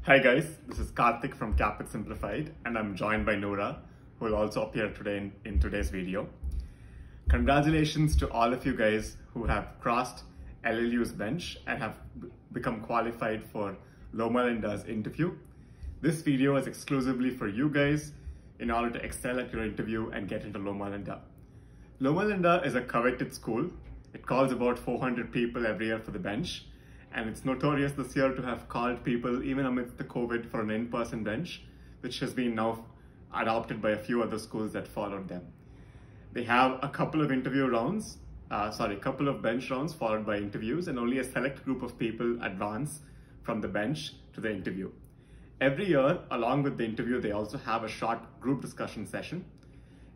Hi guys, this is Karthik from Caapid Simplified and I'm joined by Nourah, who will also appear today in today's video. Congratulations to all of you guys who have crossed LLU's bench and have become qualified for Loma Linda's interview. This video is exclusively for you guys in order to excel at your interview and get into Loma Linda. Loma Linda is a coveted school. It calls about 400 people every year for the bench. And it's notorious this year to have called people even amidst the COVID for an in-person bench, which has been now adopted by a few other schools that followed them. They have a couple of couple of bench rounds followed by interviews, and only a select group of people advance from the bench to the interview. Every year, along with the interview, they also have a short group discussion session.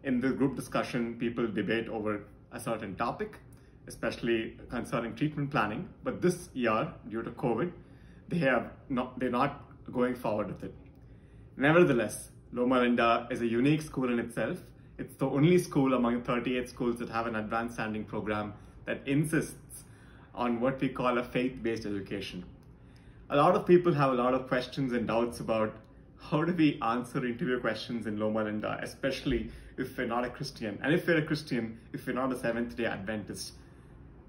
In the group discussion, people debate over a certain topic, especially concerning treatment planning, but this year, due to COVID, they're not going forward with it. Nevertheless, Loma Linda is a unique school in itself. It's the only school among 38 schools that have an advanced standing program that insists on what we call a faith-based education. A lot of people have a lot of questions and doubts about how do we answer interview questions in Loma Linda, especially if we're not a Christian, and if we're a Christian, if we're not a Seventh-day Adventist.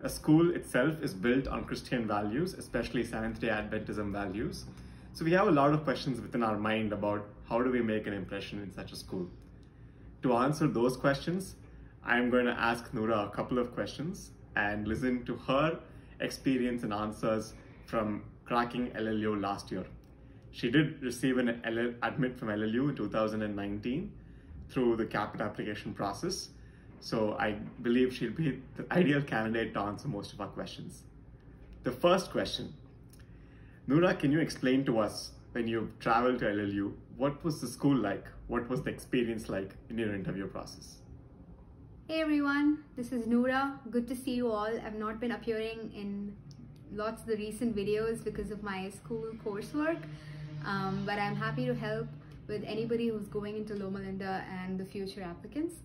A school itself is built on Christian values, especially Seventh-day Adventism values. So we have a lot of questions within our mind about how do we make an impression in such a school. To answer those questions, I'm going to ask Nourah a couple of questions and listen to her experience and answers from cracking LLU last year. She did receive an admit from LLU in 2019 through the CAAPID application process. So I believe she'll be the ideal candidate to answer most of our questions. The first question, Nourah, can you explain to us, when you traveled to LLU, what was the school like? What was the experience like in your interview process? Hey everyone, this is Nourah. Good to see you all. I've not been appearing in lots of the recent videos because of my school coursework, but I'm happy to help with anybody who's going into Loma Linda and the future applicants.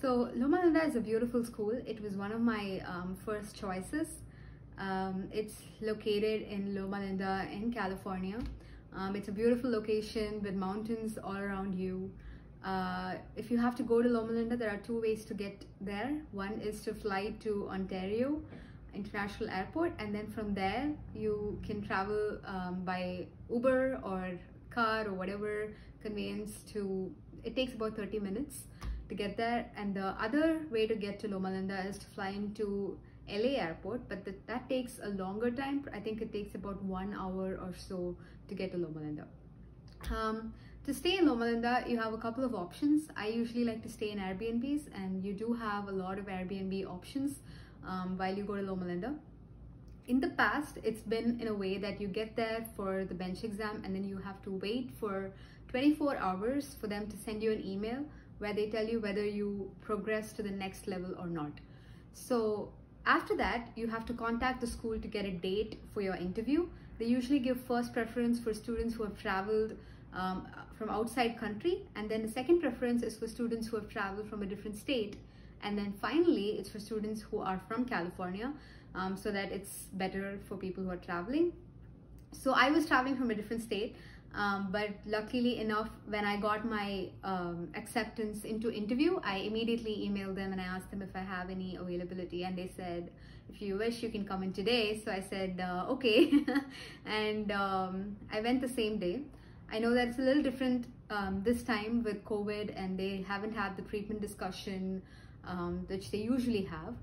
So Loma Linda is a beautiful school. It was one of my first choices. It's located in Loma Linda in California. It's a beautiful location with mountains all around you. If you have to go to Loma Linda, there are two ways to get there. One is to fly to Ontario International Airport, and then from there you can travel by Uber or car or whatever conveyance it takes about 30 minutes to get there. And the other way to get to Loma Linda is to fly into LA airport, but that takes a longer time. I think it takes about 1 hour or so to get to Loma Linda. To stay in Loma Linda, you have a couple of options. I usually like to stay in Airbnbs, and you do have a lot of Airbnb options while you go to Loma Linda. In the past, it's been in a way that you get there for the bench exam and then you have to wait for 24 hours for them to send you an email where they tell you whether you progress to the next level or not. So after that, you have to contact the school to get a date for your interview. They usually give first preference for students who have traveled from outside country, and then the second preference is for students who have traveled from a different state, and then finally it's for students who are from California, so that it's better for people who are traveling. So I was traveling from a different state, but luckily enough, when I got my acceptance into interview, I immediately emailed them and I asked them if I have any availability, and they said, if you wish, you can come in today. So I said, okay. And I went the same day. I know that it's a little different this time with COVID, and they haven't had the treatment which they usually have.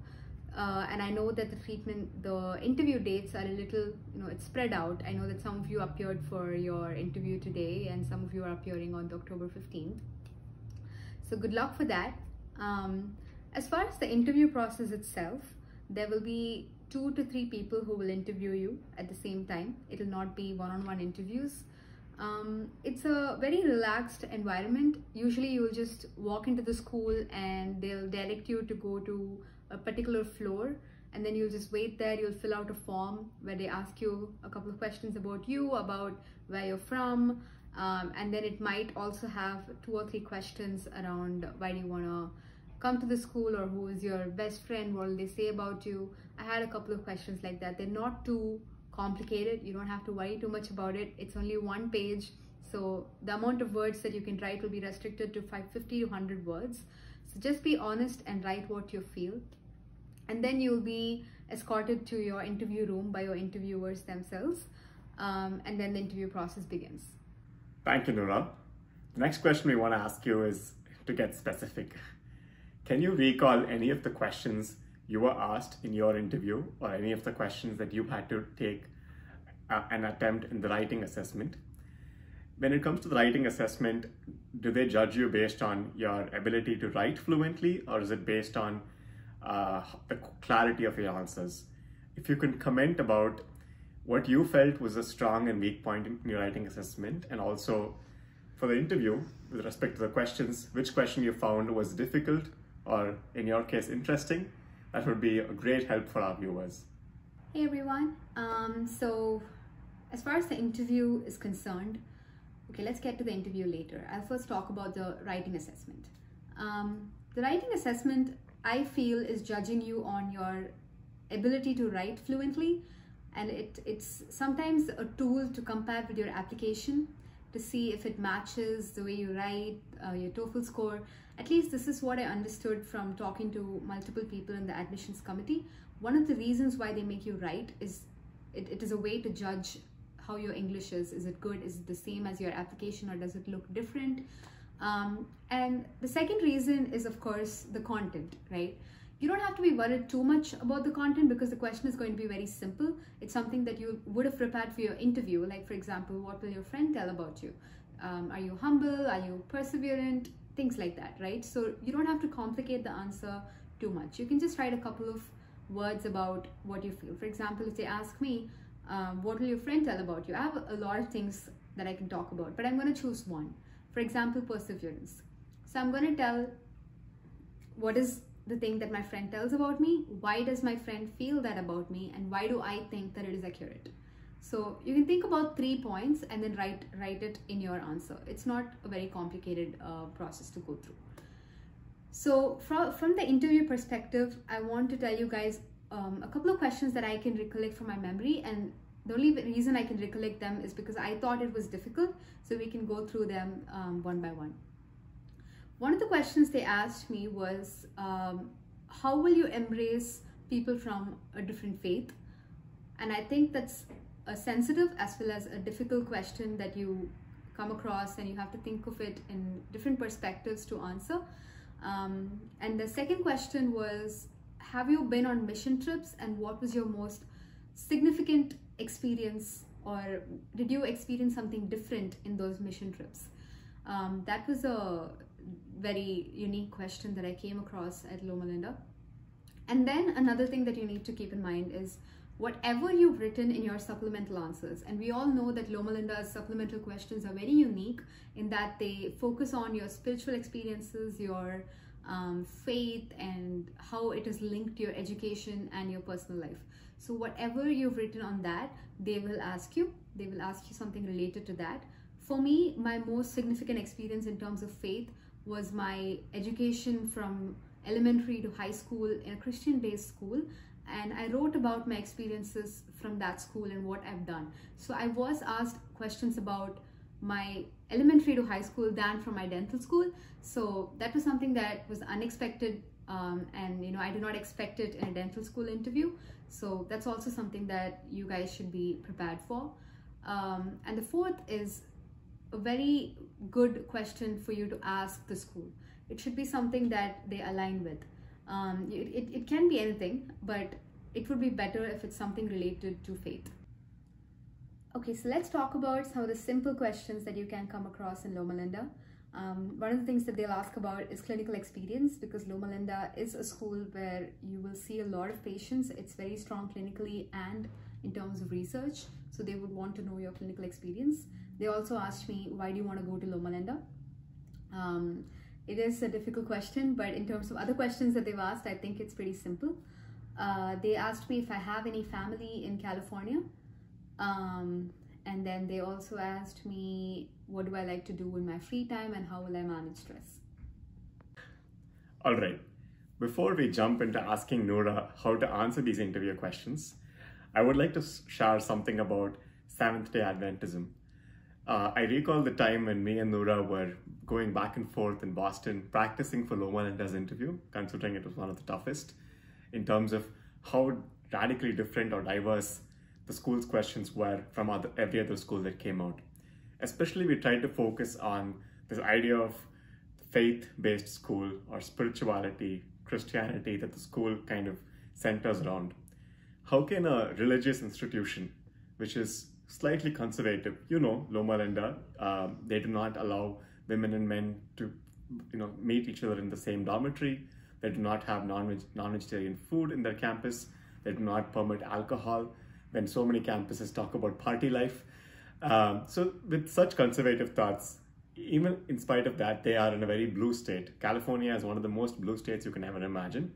And I know that the interview dates are a little, it's spread out. I know that some of you appeared for your interview today and some of you are appearing on October 15th. So good luck for that. As far as the interview process itself, there will be 2 to 3 people who will interview you at the same time. It will not be one-on-one interviews. It's a very relaxed environment. Usually you will just walk into the school and they'll direct you to go to a particular floor, and then you'll just wait there. You'll fill out a form where they ask you a couple of questions about you, about where you're from, and then it might also have 2 or 3 questions around why do you want to come to the school, or who is your best friend, what will they say about you. I had a couple of questions like that. They're not too complicated. You don't have to worry too much about it. It's only one page. So the amount of words that you can write will be restricted to 50 to 100 words. So just be honest and write what you feel. And then you'll be escorted to your interview room by your interviewers themselves. And then the interview process begins. Thank you, Nourah. The next question we want to ask you is to get specific. Can you recall any of the questions you were asked in your interview, or any of the questions that you had to take an attempt in the writing assessment? When it comes to the writing assessment, do they judge you based on your ability to write fluently, or is it based on the clarity of your answers? If you can comment about what you felt was a strong and weak point in your writing assessment, and also for the interview with respect to the questions, which question you found was difficult or in your case interesting, that would be a great help for our viewers. Hey everyone, so as far as the interview is concerned, okay, let's get to the interview later. I'll first talk about the writing assessment. The writing assessment, I feel, is judging you on your ability to write fluently, and it's sometimes a tool to compare with your application to see if it matches the way you write, your TOEFL score. At least this is what I understood from talking to multiple people in the admissions committee. One of the reasons why they make you write is it is a way to judge how your English is. Is it good? Is it the same as your application, or does it look different? And the second reason is, of course, the content, right? You don't have to be worried too much about the content because the question is going to be very simple. It's something that you would have prepared for your interview. Like, for example, what will your friend tell about you? Are you humble? Are you perseverant? Things like that, right? So you don't have to complicate the answer too much. You can just write a couple of words about what you feel. For example, if they ask me, what will your friend tell about you? I have a lot of things that I can talk about, but I'm going to choose one. For example, perseverance. So I'm going to tell what is the thing that my friend tells about me, why does my friend feel that about me, and why do I think that it is accurate. So you can think about 3 points and then write it in your answer. It's not a very complicated process to go through. So from the interview perspective, I want to tell you guys a couple of questions that I can recollect from my memory, and the only reason I can recollect them is because I thought it was difficult, so we can go through them one by one. One of the questions they asked me was, how will you embrace people from a different faith? And I think that's a sensitive as well as a difficult question that you come across, and you have to think of it in different perspectives to answer. And the second question was, have you been on mission trips, and what was your most significant experience, or did you experience something different in those mission trips? That was a very unique question that I came across at Loma Linda. And then another thing that you need to keep in mind is whatever you've written in your supplemental answers, and we all know that Loma Linda's supplemental questions are very unique in that they focus on your spiritual experiences, your faith, and how it is linked to your education and your personal life. So whatever you've written on that, they will ask you something related to that. For me, my most significant experience in terms of faith was my education from elementary to high school in a Christian-based school, and I wrote about my experiences from that school and what I've done. So I was asked questions about my elementary to high school than from my dental school. So that was something that was unexpected, and I did not expect it in a dental school interview. So that's also something that you guys should be prepared for. And the fourth is a very good question for you to ask the school. It should be something that they align with. It can be anything, but it would be better if it's something related to faith. Okay, so let's talk about some of the simple questions that you can come across in Loma Linda. One of the things that they'll ask about is clinical experience, because Loma Linda is a school where you will see a lot of patients. It's very strong clinically and in terms of research, so they would want to know your clinical experience. They also asked me, why do you want to go to Loma Linda? It is a difficult question, but in terms of other questions that they've asked, I think it's pretty simple. They asked me if I have any family in California. And then they also asked me, what do I like to do in my free time, and how will I manage stress? All right. Before we jump into asking Nourah how to answer these interview questions, I would like to share something about Seventh-day Adventism. I recall the time when me and Nourah were going back and forth in Boston, practicing for Loma Linda's interview, considering it was one of the toughest, in terms of how radically different or diverse the school's questions were from every other school that came out. Especially, we tried to focus on this idea of faith-based school or spirituality, Christianity that the school kind of centers around. How can a religious institution, which is slightly conservative, Loma Linda, they do not allow women and men to, meet each other in the same dormitory. They do not have non-vegetarian food in their campus. They do not permit alcohol when so many campuses talk about party life. So with such conservative thoughts, even in spite of that, they are in a very blue state. California is one of the most blue states you can ever imagine.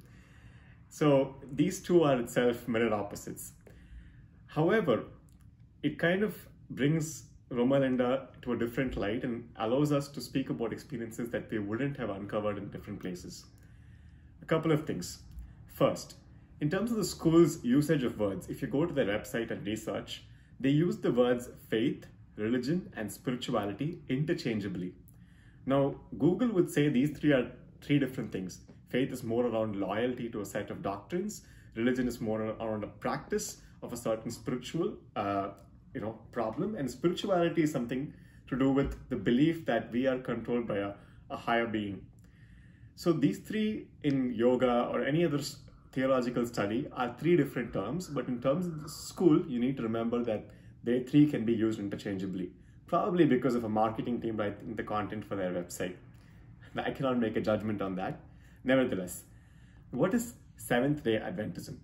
So these two are itself mirror opposites. However, it kind of brings Loma Linda to a different light and allows us to speak about experiences that we wouldn't have uncovered in different places. A couple of things. First, in terms of the school's usage of words, if you go to their website and research, they use the words faith, religion, and spirituality interchangeably. Now, Google would say these three are three different things. Faith is more around loyalty to a set of doctrines. Religion is more around a practice of a certain spiritual problem. And spirituality is something to do with the belief that we are controlled by a higher being. So these three in yoga or any other theological study are three different terms, but in terms of the school, you need to remember that they three can be used interchangeably, probably because of a marketing team writing the content for their website. I cannot make a judgment on that. Nevertheless, what is Seventh-day Adventism?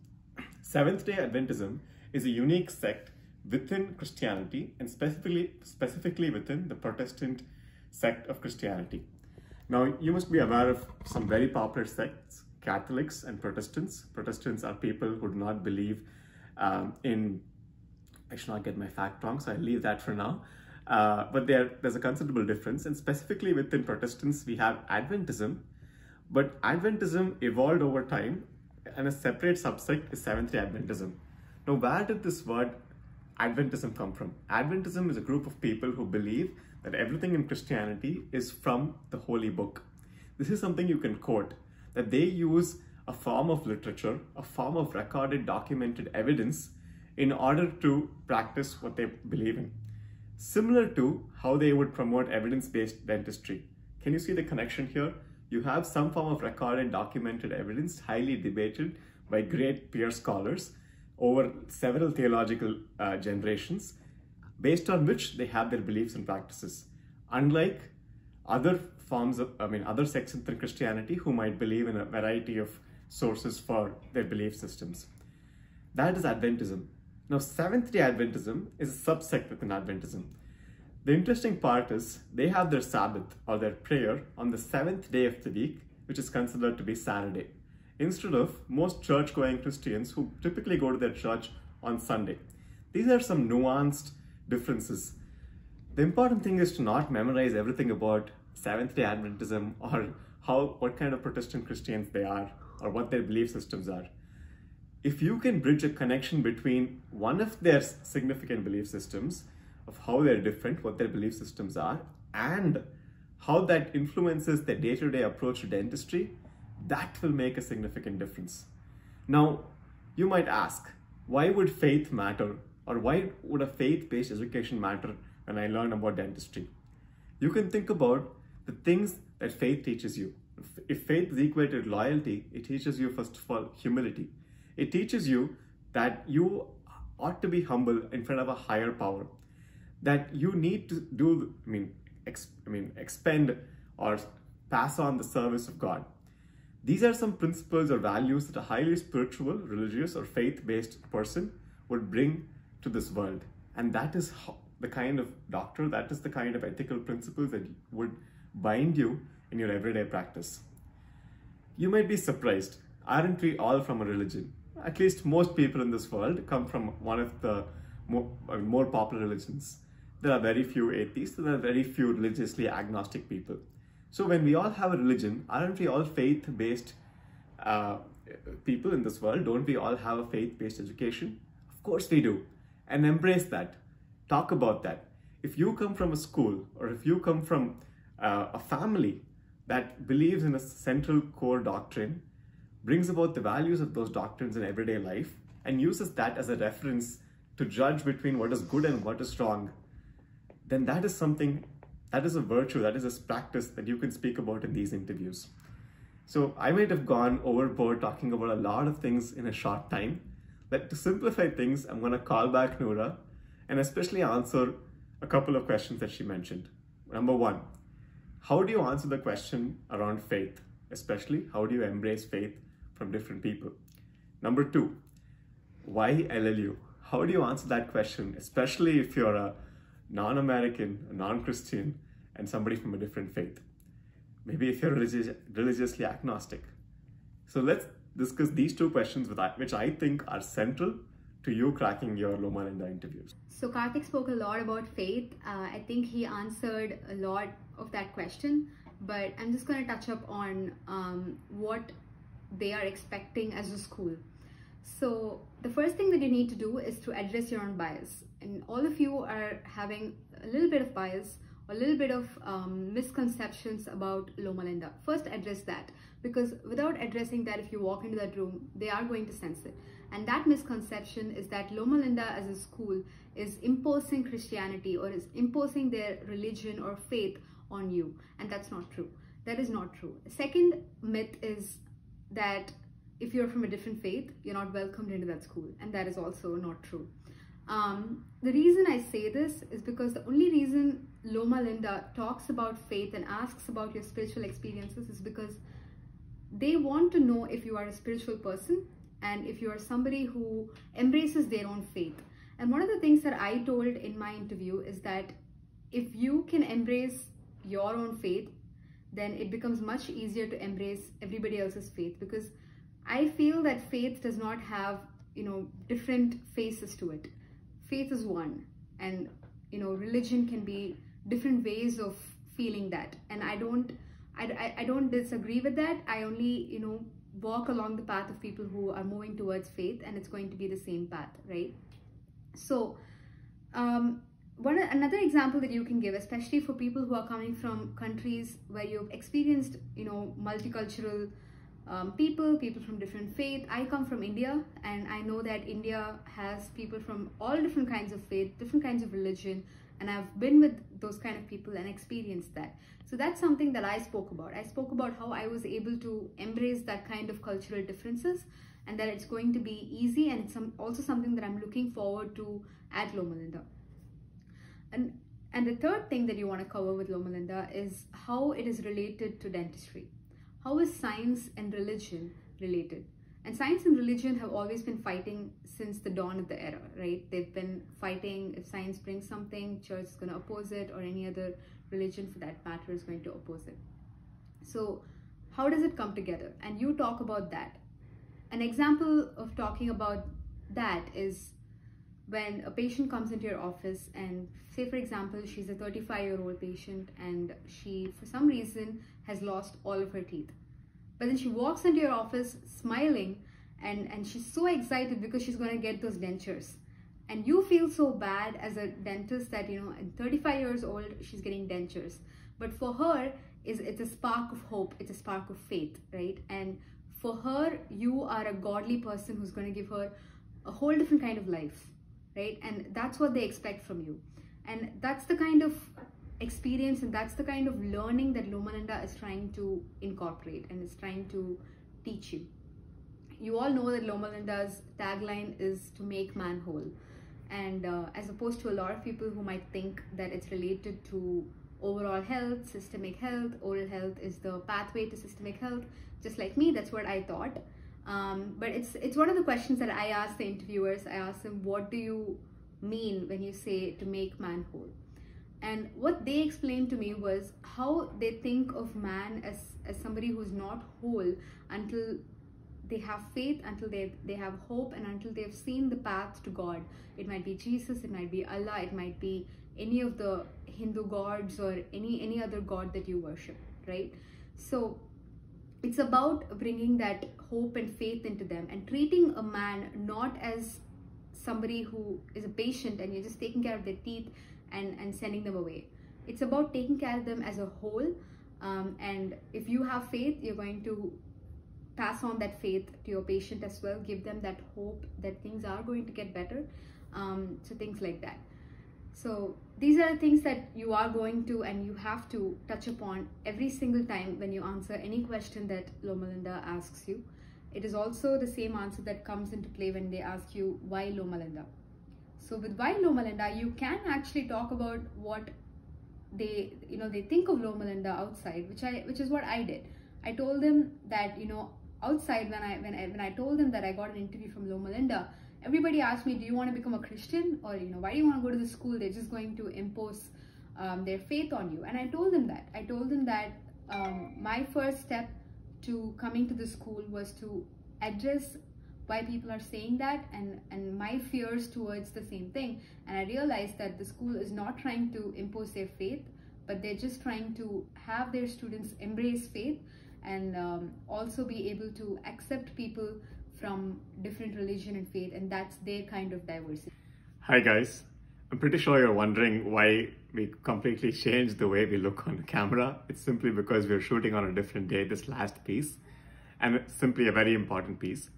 Seventh-day Adventism is a unique sect within Christianity and specifically within the Protestant sect of Christianity. Now, you must be aware of some very popular sects, Catholics and Protestants. Protestants are people who do not believe I should not get my fact wrong, so I'll leave that for now. But there's a considerable difference, and specifically within Protestants, we have Adventism, but Adventism evolved over time, and a separate subsect is Seventh-day Adventism. Now, where did this word Adventism come from? Adventism is a group of people who believe that everything in Christianity is from the Holy Book. This is something you can quote, that they use a form of literature, a form of recorded, documented evidence in order to practice what they believe in. Similar to how they would promote evidence-based dentistry. Can you see the connection here? You have some form of recorded, documented evidence, highly debated by great peer scholars over several theological generations, based on which they have their beliefs and practices. Unlike other forms of, other sects within Christianity who might believe in a variety of sources for their belief systems. That is Adventism. Now, Seventh-day Adventism is a subsect within Adventism. The interesting part is they have their Sabbath or their prayer on the seventh day of the week, which is considered to be Saturday, instead of most church-going Christians who typically go to their church on Sunday. These are some nuanced differences. The important thing is to not memorize everything about Seventh-day Adventism or what kind of Protestant Christians they are or what their belief systems are. If you can bridge a connection between one of their significant belief systems, of how they're different, what their belief systems are, and how that influences their day-to-day approach to dentistry, that will make a significant difference. Now, you might ask, why would faith matter? Or why would a faith-based education matter when I learn about dentistry? You can think about the things that faith teaches you. If faith is equated to loyalty, it teaches you, first of all, humility. It teaches you that you ought to be humble in front of a higher power, that you need to expend or pass on the service of God. These are some principles or values that a highly spiritual, religious, or faith-based person would bring to this world. And that is the kind of doctrine, that is the kind of ethical principles that would bind you in your everyday practice. You might be surprised, aren't we all from a religion? At least most people in this world come from one of the more popular religions. There are very few atheists, and there are very few religiously agnostic people. So when we all have a religion, aren't we all faith-based people in this world? Don't we all have a faith-based education? Of Of course we do. And embrace that. Talk about that. If you come from a school or if you come from a family that believes in a central core doctrine, brings about the values of those doctrines in everyday life, and uses that as a reference to judge between what is good and what is wrong, then that is something, that is a virtue, that is a practice that you can speak about in these interviews. So I might have gone overboard talking about a lot of things in a short time, but to simplify things, I'm going to call back Nourah and especially answer a couple of questions that she mentioned. Number one, how do you answer the question around faith? Especially, how do you embrace faith from different people? Number two, why LLU? How do you answer that question, especially if you're a non-American, a non-Christian, and somebody from a different faith? Maybe if you're religiously agnostic. So let's discuss these two questions which I think are central to you cracking your Loma Linda interviews. So Karthik spoke a lot about faith. I think he answered a lot of that question, but I'm just going to touch up on what they are expecting as a school. So the first thing that you need to do is to address your own bias. And all of you are having a little bit of bias, a little bit of misconceptions about Loma Linda. First, address that, because without addressing that, if you walk into that room, they are going to sense it. And that misconception is that Loma Linda as a school is imposing Christianity or is imposing their religion or faith on you. And that's not true. That is not true. The second myth is that if you're from a different faith, you're not welcomed into that school. And that is also not true. The reason I say this is because the only reason Loma Linda talks about faith and asks about your spiritual experiences is because they want to know if you are a spiritual person and if you are somebody who embraces their own faith. And one of the things that I told in my interview is that if you can embrace your own faith, then it becomes much easier to embrace everybody else's faith, because I feel that faith does not have, different faces to it. Faith is one, and religion can be different ways of feeling that, and I don't disagree with that. I only walk along the path of people who are moving towards faith, and it's going to be the same path, right? So another example that you can give, especially for people who are coming from countries where you've experienced multicultural people from different faith. I come from India, and I know that India has people from all different kinds of faith, different kinds of religion, and I've been with those kind of people and experienced that. So that's something that I spoke about. I spoke about how I was able to embrace that kind of cultural differences, and that it's going to be easy, and it's also something that I'm looking forward to at Loma Linda. And the third thing that you want to cover with Loma Linda is how it is related to dentistry. How is science and religion related? And science and religion have always been fighting since the dawn of the era, right? They've been fighting. If science brings something, church is going to oppose it, or any other religion for that matter is going to oppose it. So how does it come together? And you talk about that. An example of talking about that is when a patient comes into your office, and say for example, she's a 35-year-old patient and she for some reason has lost all of her teeth. But then she walks into your office smiling, and she's so excited because she's going to get those dentures. And you feel so bad as a dentist that, at 35 years old, she's getting dentures. But for her, it's a spark of hope, it's a spark of faith, right? And for her, you are a godly person who's going to give her a whole different kind of life, right? And that's what they expect from you. And that's the kind of experience and that's the kind of learning that Loma Linda is trying to incorporate and is trying to teach you. You all know that Loma Linda's tagline is to make man whole. And as opposed to a lot of people who might think that it's related to overall health, systemic health, oral health is the pathway to systemic health. Just like me, that's what I thought. But it's one of the questions that I asked the interviewers. I asked them, what do you mean when you say to make man whole? And what they explained to me was how they think of man as somebody who's not whole until they have faith, until they have hope, and until they've seen the path to God. It might be Jesus, it might be Allah, it might be any of the Hindu gods or any other god that you worship, right? So it's about bringing that hope and faith into them and treating a man not as somebody who is a patient and you're just taking care of their teeth and sending them away. It's about taking care of them as a whole. And if you have faith, you're going to pass on that faith to your patient as well, give them that hope that things are going to get better. So things like that. So these are the things that you are going to and you have to touch upon every single time when you answer any question that Loma Linda asks you. It is also the same answer that comes into play when they ask you, why Loma Linda? So with why Loma Linda, you can actually talk about what they think of Loma Linda outside, which is what I did. I told them that, outside when I told them that I got an interview from Loma Linda, everybody asked me, do you want to become a Christian, or why do you want to go to the school? They're just going to impose their faith on you. And I told them that my first step to coming to the school was to address why people are saying that and my fears towards the same thing. And I realized that the school is not trying to impose their faith, but they're just trying to have their students embrace faith and also be able to accept people from different religion and faith, and that's their kind of diversity. Hi guys, I'm pretty sure you're wondering why we completely changed the way we look on the camera. It's simply because we're shooting on a different day, this last piece, and it's simply a very important piece.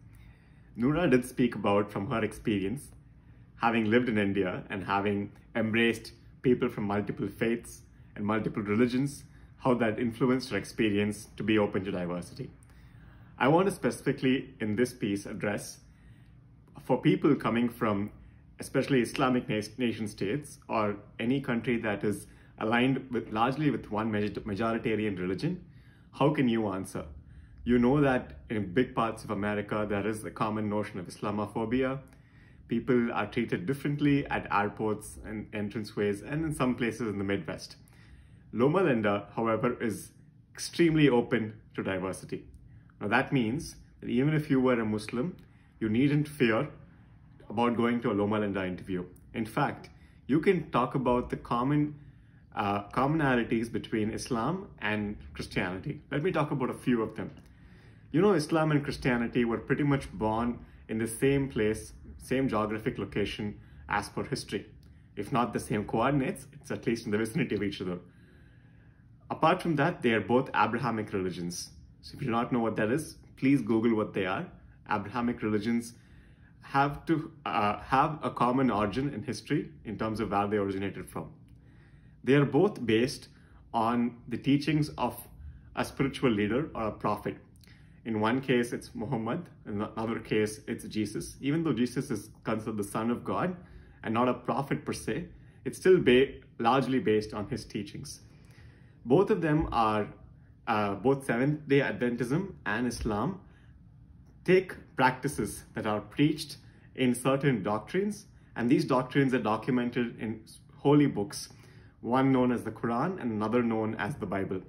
Nourah did speak about from her experience, having lived in India and having embraced people from multiple faiths and multiple religions, how that influenced her experience to be open to diversity. I want to specifically in this piece address for people coming from especially Islamic nation states or any country that is aligned with largely with one majoritarian religion. How can you answer? You know that in big parts of America, there is a common notion of Islamophobia. People are treated differently at airports and entranceways and in some places in the Midwest. Loma Linda, however, is extremely open to diversity. Now that means that even if you were a Muslim, you needn't fear about going to a Loma Linda interview. In fact, you can talk about the commonalities between Islam and Christianity. Let me talk about a few of them. Islam and Christianity were pretty much born in the same place, same geographic location as per history. If not the same coordinates, it's at least in the vicinity of each other. Apart from that, they are both Abrahamic religions. So if you do not know what that is, please Google what they are. Abrahamic religions have to have a common origin in history in terms of where they originated from. They are both based on the teachings of a spiritual leader or a prophet. In one case, it's Muhammad. In another case, it's Jesus. Even though Jesus is considered the Son of God and not a prophet per se, it's still largely based on his teachings. Both of them are, both Seventh-day Adventism and Islam take practices that are preached in certain doctrines, and these doctrines are documented in holy books, one known as the Quran and another known as the Bible.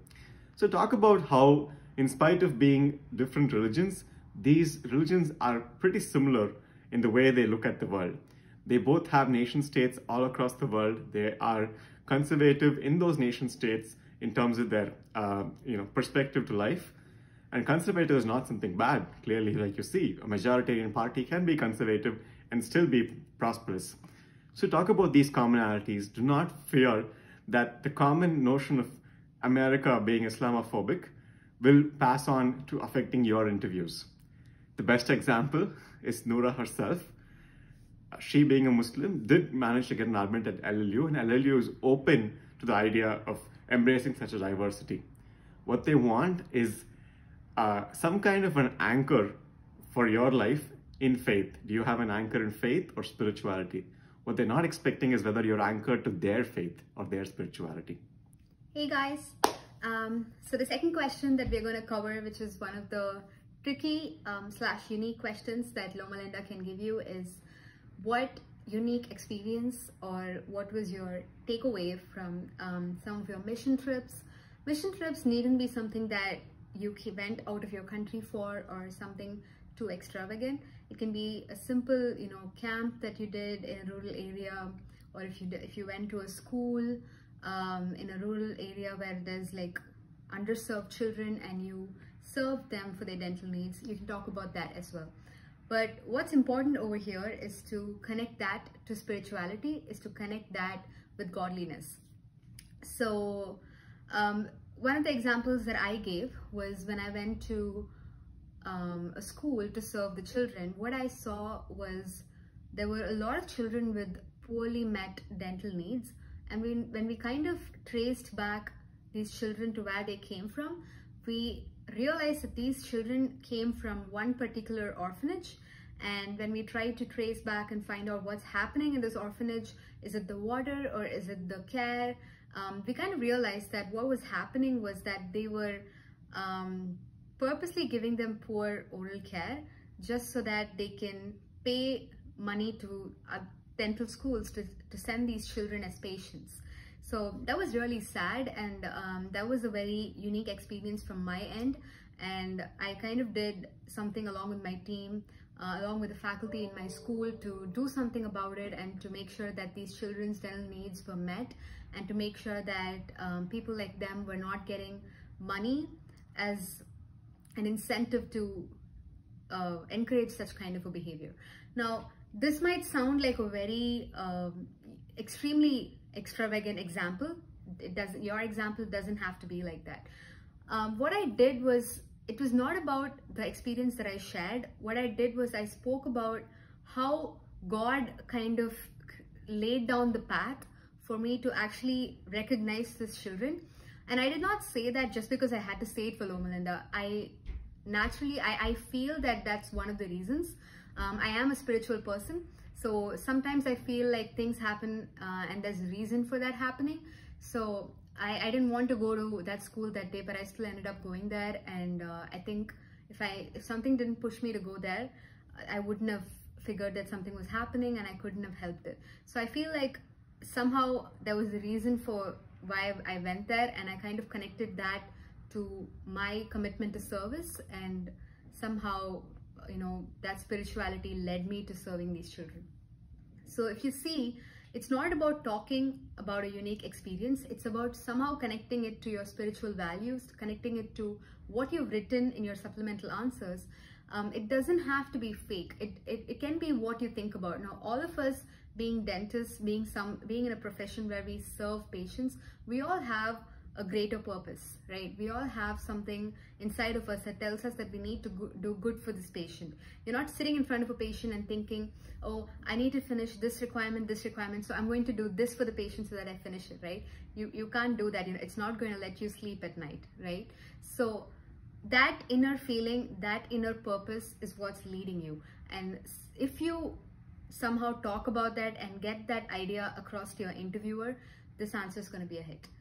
So talk about how, in spite of being different religions, these religions are pretty similar in the way they look at the world. They both have nation states all across the world. They are conservative in those nation states in terms of their perspective to life. And conservative is not something bad. Clearly, like you see, a majoritarian party can be conservative and still be prosperous. So talk about these commonalities. Do not fear that the common notion of America being Islamophobic will pass on to affecting your interviews. The best example is Nourah herself. She, being a Muslim, did manage to get an admit at LLU, and LLU is open to the idea of embracing such a diversity. What they want is some kind of an anchor for your life in faith. Do you have an anchor in faith or spirituality? What they're not expecting is whether you're anchored to their faith or their spirituality. Hey guys, so the second question that we're going to cover, which is one of the tricky / unique questions that Loma Linda can give you, is what unique experience or what was your takeaway from some of your mission trips? Mission trips needn't be something that you went out of your country for or something too extravagant. It can be a simple, camp that you did in a rural area, or if you went to a school in a rural area where there's like underserved children and you serve them for their dental needs. You can talk about that as well. But what's important over here is to connect that to spirituality, is to connect that with godliness. So one of the examples that I gave was when I went to a school to serve the children. What I saw was there were a lot of children with poorly met dental needs, and when we kind of traced back these children to where they came from, we realized that these children came from one particular orphanage. And when we tried to trace back and find out what's happening in this orphanage, is it the water or is it the care, we kind of realized that what was happening was that they were purposely giving them poor oral care just so that they can pay money to dental schools to send these children as patients. So that was really sad, and that was a very unique experience from my end. And I kind of did something along with my team, along with the faculty in my school, to do something about it and to make sure that these children's dental needs were met, and to make sure that people like them were not getting money as an incentive to encourage such kind of a behavior. Now, this might sound like a very extremely extravagant example. Your example doesn't have to be like that. What I did was, it was not about the experience that I shared. What I did was I spoke about how God kind of laid down the path for me to actually recognize these children. And I did not say that just because I had to say it for Loma Linda. I feel that that's one of the reasons. I am a spiritual person, so sometimes I feel like things happen and there's a reason for that happening. So I didn't want to go to that school that day, but I still ended up going there. And I think if something didn't push me to go there, I wouldn't have figured that something was happening, and I couldn't have helped it. So I feel like somehow there was a reason for why I went there, and I kind of connected that to my commitment to service, and somehow, you know, that spirituality led me to serving these children. So if you see, it's not about talking about a unique experience. It's about somehow connecting it to your spiritual values, connecting it to what you've written in your supplemental answers. It doesn't have to be fake. It can be what you think about. Now, all of us being dentists, being in a profession where we serve patients, we all have a greater purpose, right? We all have something inside of us that tells us that we need to do good for this patient. You're not sitting in front of a patient and thinking, oh, I need to finish this requirement, so I'm going to do this for the patient so that I finish it, right? You can't do that. You know, it's not going to let you sleep at night, right? So that inner feeling, that inner purpose is what's leading you. And if you somehow talk about that and get that idea across to your interviewer, this answer is going to be a hit.